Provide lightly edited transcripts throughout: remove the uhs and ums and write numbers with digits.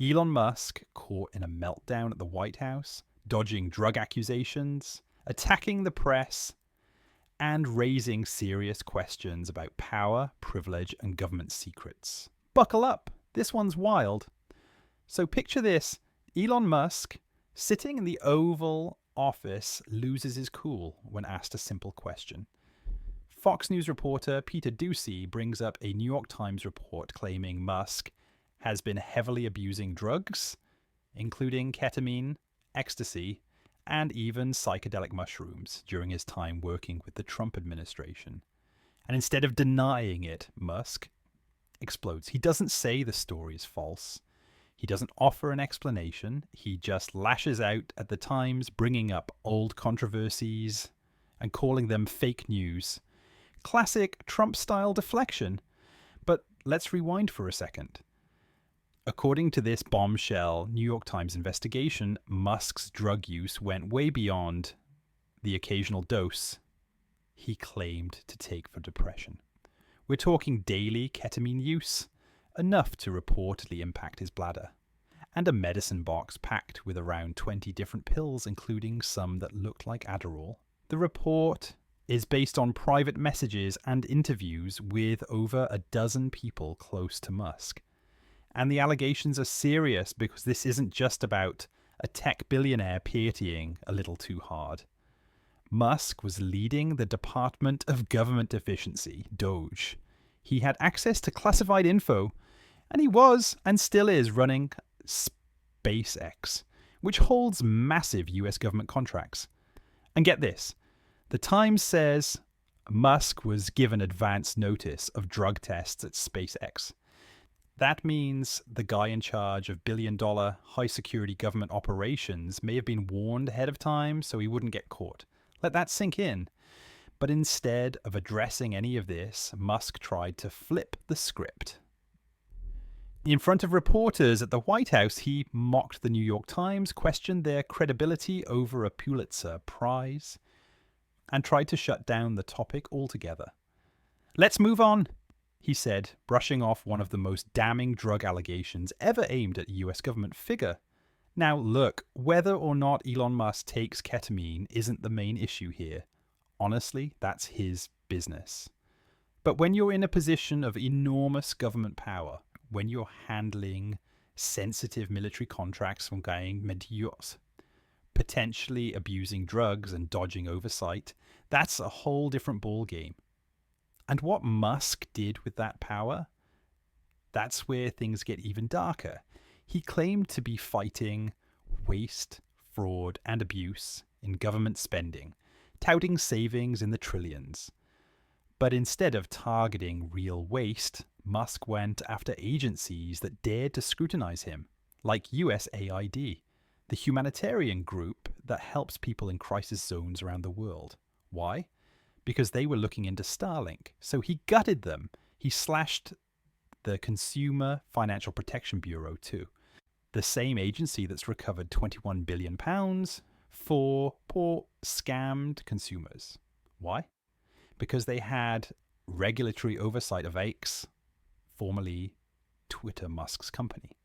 Elon Musk caught in a meltdown at the White House, dodging drug accusations, attacking the press, and raising serious questions about power, privilege, and government secrets. Buckle up, this one's wild. So picture this: Elon Musk, sitting in the Oval Office, loses his cool when asked a simple question. Fox News reporter Peter Doocy brings up a New York Times report claiming Musk has been heavily abusing drugs, including ketamine, ecstasy, and even psychedelic mushrooms during his time working with the Trump administration. And instead of denying it, Musk explodes. He doesn't say the story is false. He doesn't offer an explanation. He just lashes out at the Times, bringing up old controversies and calling them fake news. Classic Trump-style deflection. But let's rewind for a second. According to this bombshell New York Times investigation, Musk's drug use went way beyond the occasional dose he claimed to take for depression. We're talking daily ketamine use, enough to reportedly impact his bladder, and a medicine box packed with around 20 different pills, including some that looked like Adderall. The report is based on private messages and interviews with over a dozen people close to Musk. And the allegations are serious because this isn't just about a tech billionaire partying a little too hard. Musk was leading the Department of Government Efficiency, DOGE. He had access to classified info, and he was and still is running SpaceX, which holds massive US government contracts. And get this, the Times says Musk was given advance notice of drug tests at SpaceX. That means the guy in charge of billion-dollar high-security government operations may have been warned ahead of time so he wouldn't get caught. Let that sink in. But instead of addressing any of this, Musk tried to flip the script. In front of reporters at the White House, he mocked the New York Times, questioned their credibility over a Pulitzer Prize, and tried to shut down the topic altogether. Let's move on, he said, brushing off one of the most damning drug allegations ever aimed at a US government figure. Now look, whether or not Elon Musk takes ketamine isn't the main issue here. Honestly, that's his business. But when you're in a position of enormous government power, when you're handling sensitive military contracts from going medios, potentially abusing drugs and dodging oversight, that's a whole different ballgame. And what Musk did with that power, that's where things get even darker. He claimed to be fighting waste, fraud, and abuse in government spending, touting savings in the trillions. But instead of targeting real waste, Musk went after agencies that dared to scrutinize him, like USAID, the humanitarian group that helps people in crisis zones around the world. Why? Because they were looking into Starlink. So he gutted them. He slashed the Consumer Financial Protection Bureau too, the same agency that's recovered £21 billion for poor scammed consumers. Why? Because they had regulatory oversight of X, formerly Twitter, Musk's company.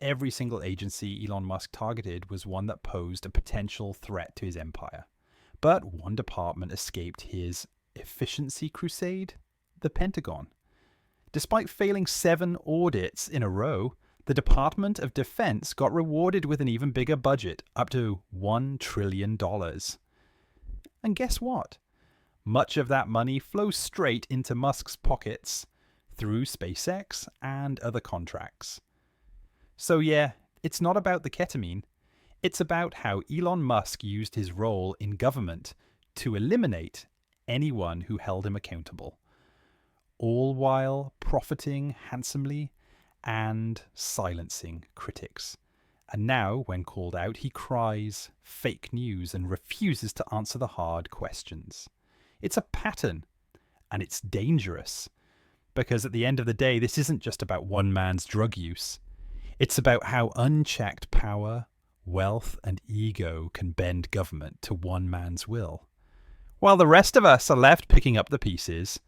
Every single agency Elon Musk targeted was one that posed a potential threat to his empire. But one department escaped his efficiency crusade: the Pentagon. Despite failing 7 audits in a row, the Department of Defense got rewarded with an even bigger budget, up to $1 trillion. And guess what? Much of that money flows straight into Musk's pockets through SpaceX and other contracts. So yeah, it's not about the ketamine. It's about how Elon Musk used his role in government to eliminate anyone who held him accountable, all while profiting handsomely and silencing critics. And now, when called out, he cries fake news and refuses to answer the hard questions. It's a pattern, and it's dangerous, because at the end of the day, this isn't just about one man's drug use. It's about how unchecked power, wealth, and ego can bend government to one man's will, while the rest of us are left picking up the pieces,